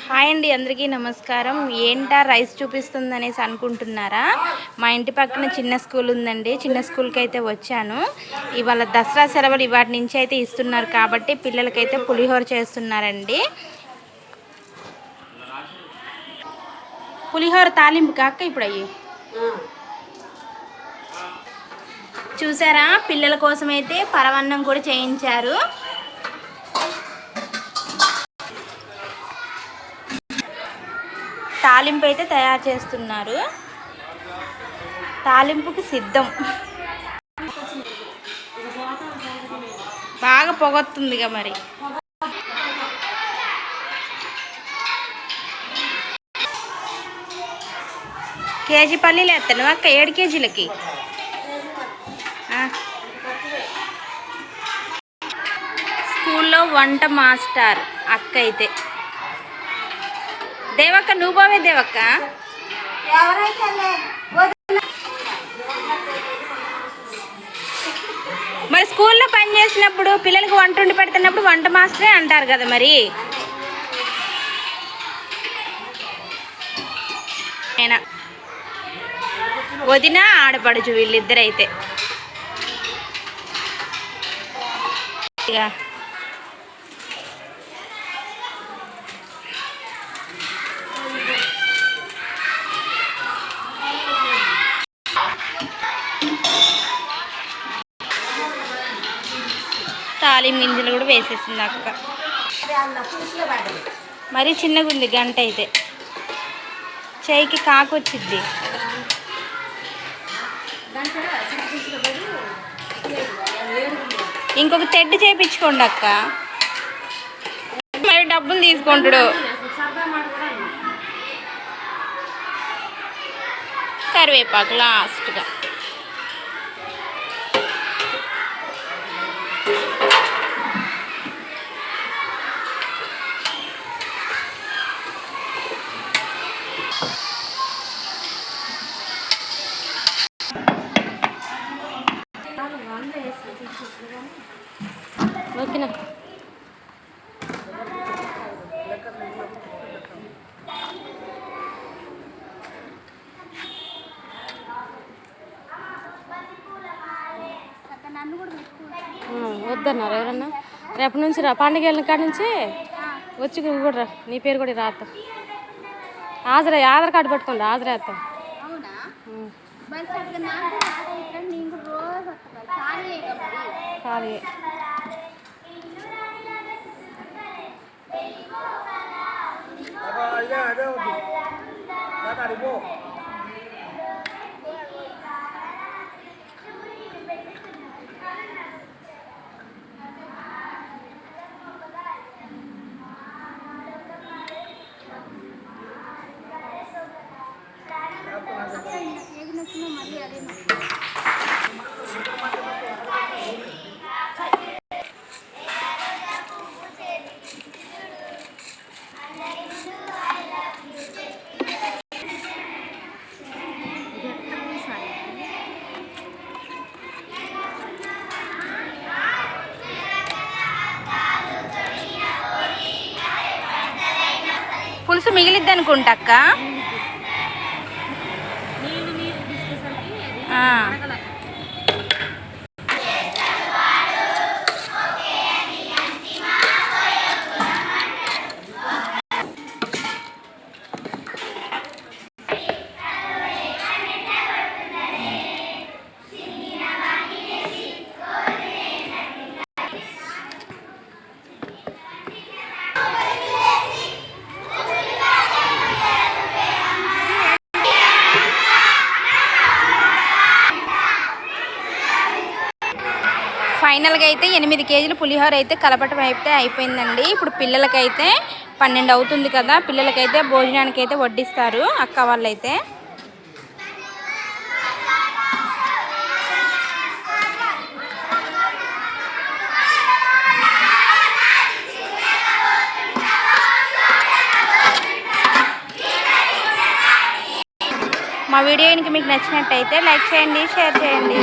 Hi అండి, అందరికీ నమస్కారం. ఏంటా రైస్ చూపిస్తుందనేసి అనుకుంటున్నారా? మా ఇంటి పక్కన చిన్న స్కూల్ ఉందండి. చిన్న స్కూల్కి అయితే వచ్చాను. ఇవాళ దసరా సెలవులు ఇవాటి నుంచి అయితే ఇస్తున్నారు కాబట్టి పిల్లలకైతే పులిహోర చేస్తున్నారండి. పులిహోర తాలింపు కాక ఇప్పుడు అయ్యి చూసారా, పిల్లల కోసం అయితే పరవన్నం కూడా చేయించారు. తాలింపు అయితే తయారు చేస్తున్నారు. తాలింపుకి సిద్ధం. బాగా పొగొత్తుందిగా మరి. కేజీ పల్లీలు వేస్తాను అక్క, 7 కేజీలకి. స్కూల్లో వంట మాస్టర్ అక్క అయితే. దేవక్క, నువ్వు పోవే దేవక్క. మరి స్కూల్లో పని చేసినప్పుడు పిల్లలకి వంట వండి పెడుతున్నప్పుడు వంట మాస్టరే అంటారు కదా మరి. అయినా వదిన ఆడపడుచు వీళ్ళిద్దరైతే. ఇక తాలింపు గింజలు కూడా వేసేసింది అక్క. మరీ చిన్నగా ఉంది గంట అయితే, చేయికి కాకొచ్చిద్ది. ఇంకొక తెడ్డు చేయించుకోండి అక్క. మరి డబ్బులు తీసుకుంటాడు. కరివేపాకు లాస్ట్గా. ఓకేనా? వద్దన్నారు ఎవరన్నా. రేపటి నుంచి రా, పండుగ వెళ్ళిన కాడ నుంచి వచ్చి కూడా రా. నీ పేరు కూడా రాస్తా. ఆధార్ కార్డు పట్టుకోండి, ఆధార్ వేస్తాం. ఖాళీ పులుసు మిగిలిద్ది అనుకుంటా అక్క. ఫైనల్గా అయితే 8 కేజీలు పులిహోర అయితే కలపటం అయితే అయిపోయిందండి. ఇప్పుడు పిల్లలకైతే 12 అవుతుంది కదా, పిల్లలకైతే భోజనానికి అయితే వడ్డిస్తారు అక్క వాళ్ళైతే. మా వీడియో కనుక మీకు నచ్చినట్టయితే లైక్ చేయండి, షేర్ చేయండి.